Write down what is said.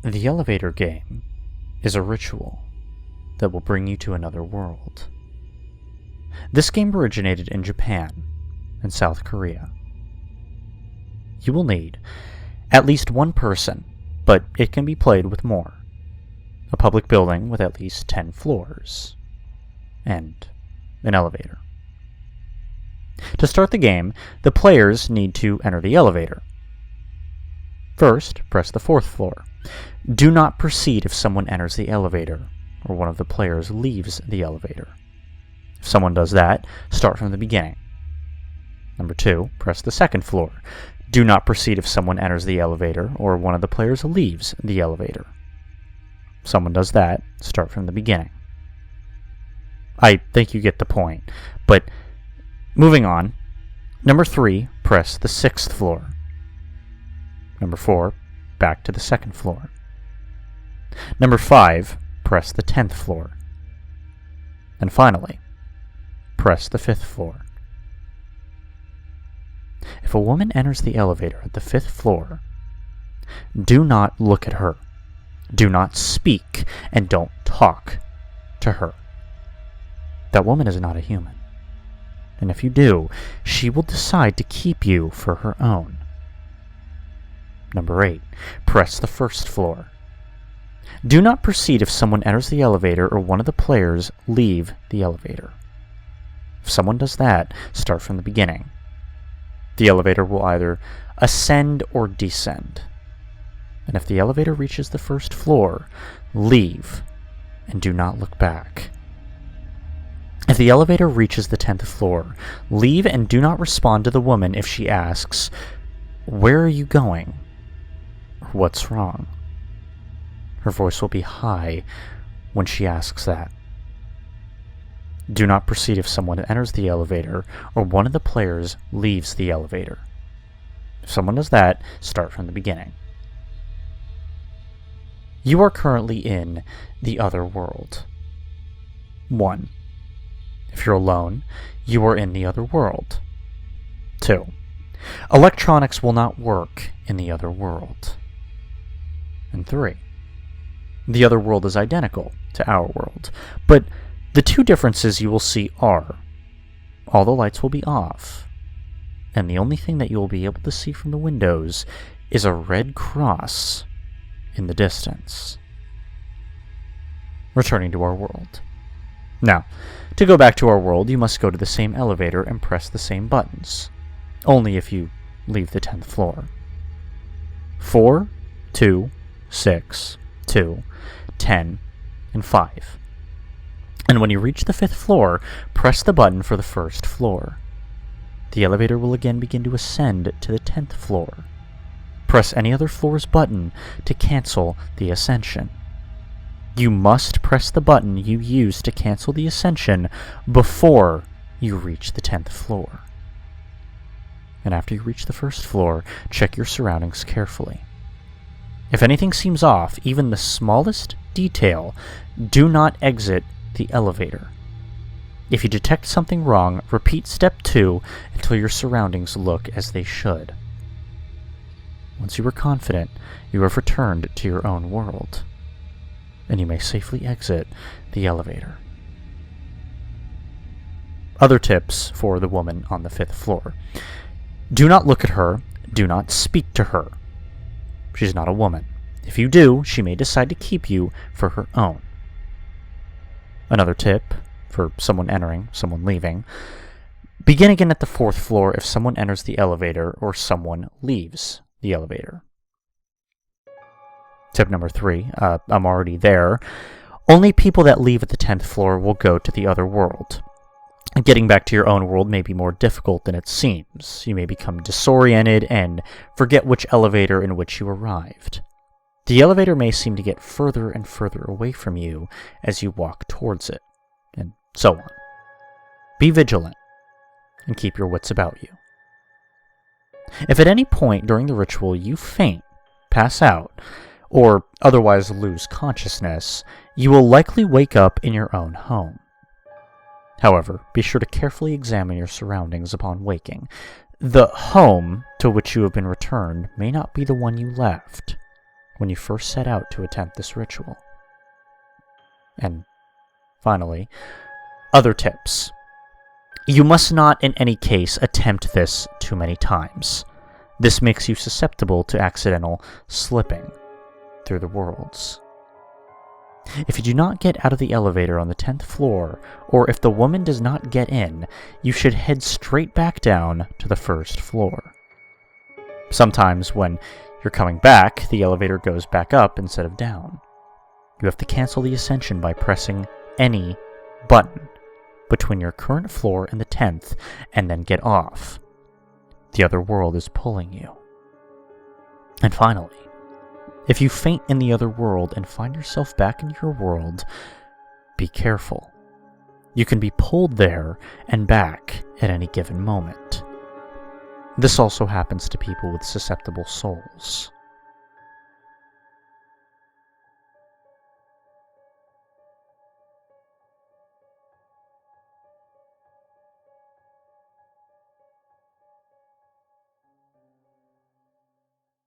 The elevator game is a ritual that will bring you to another world. This game originated in Japan and South Korea. You will need at least one person, but it can be played with more, a public building with at least 10 floors, and an elevator. To start the game, the players need to enter the elevator. First, press the 4th floor. Do not proceed if someone enters the elevator or one of the players leaves the elevator. If someone does that, start from the beginning. Number 2, press the 2nd floor. Do not proceed if someone enters the elevator or one of the players leaves the elevator. If someone does that, start from the beginning. I think you get the point, but moving on. Number 3, press the 6th floor. Number 4, back to the 2nd floor. Number 5, press the 10th floor. And finally, press the 5th floor. If a woman enters the elevator at the 5th floor, do not look at her, do not speak, and don't talk to her. That woman is not a human. And if you do, she will decide to keep you for her own. Number 8, press the 1st floor. Do not proceed if someone enters the elevator or one of the players leave the elevator. If someone does that, start from the beginning. The elevator will either ascend or descend. And if the elevator reaches the 1st floor, leave and do not look back. If the elevator reaches the 10th floor, leave and do not respond to the woman if she asks, "Where are you going?" or "What's wrong?" Her voice will be high when she asks that. Do not proceed if someone enters the elevator or one of the players leaves the elevator. If someone does that, start from the beginning. You are currently in the other world. 1. If you're alone, you are in the other world. 2. Electronics will not work in the other world. And 3. The other world is identical to our world, but the 2 differences you will see are all the lights will be off, and the only thing that you will be able to see from the windows is a red cross in the distance. Returning to our world. Now, to go back to our world, you must go to the same elevator and press the same buttons, only if you leave the 10th floor. 4, 2, 6, 2, 10, and 5. And when you reach the 5th floor, press the button for the 1st floor. The elevator will again begin to ascend to the 10th floor. Press any other floor's button to cancel the ascension. You must press the button you used to cancel the ascension before you reach the 10th floor. And after you reach the 1st floor, check your surroundings carefully. If anything seems off, even the smallest detail, do not exit the elevator. If you detect something wrong, repeat step 2 until your surroundings look as they should. Once you are confident, you have returned to your own world, and you may safely exit the elevator. Other tips for the woman on the 5th floor. Do not look at her, do not speak to her. She's not a woman. If you do, she may decide to keep you for her own. Another tip for someone entering, someone leaving. Begin again at the 4th floor if someone enters the elevator or someone leaves the elevator. Tip number 3, I'm already there. Only people that leave at the 10th floor will go to the other world. Getting back to your own world may be more difficult than it seems. You may become disoriented and forget which elevator in which you arrived. The elevator may seem to get further and further away from you as you walk towards it, and so on. Be vigilant and keep your wits about you. If at any point during the ritual you faint, pass out, or otherwise lose consciousness, you will likely wake up in your own home. However, be sure to carefully examine your surroundings upon waking. The home to which you have been returned may not be the one you left, when you first set out to attempt this ritual. And finally, other tips. You must not in any case attempt this too many times. This makes you susceptible to accidental slipping through the worlds. If you do not get out of the elevator on the 10th floor, or if the woman does not get in, you should head straight back down to the 1st floor. Sometimes when you're coming back, the elevator goes back up instead of down. You have to cancel the ascension by pressing any button between your current floor and the 10th, and then get off. The other world is pulling you. And finally, if you faint in the other world and find yourself back in your world, be careful. You can be pulled there and back at any given moment. This also happens to people with susceptible souls.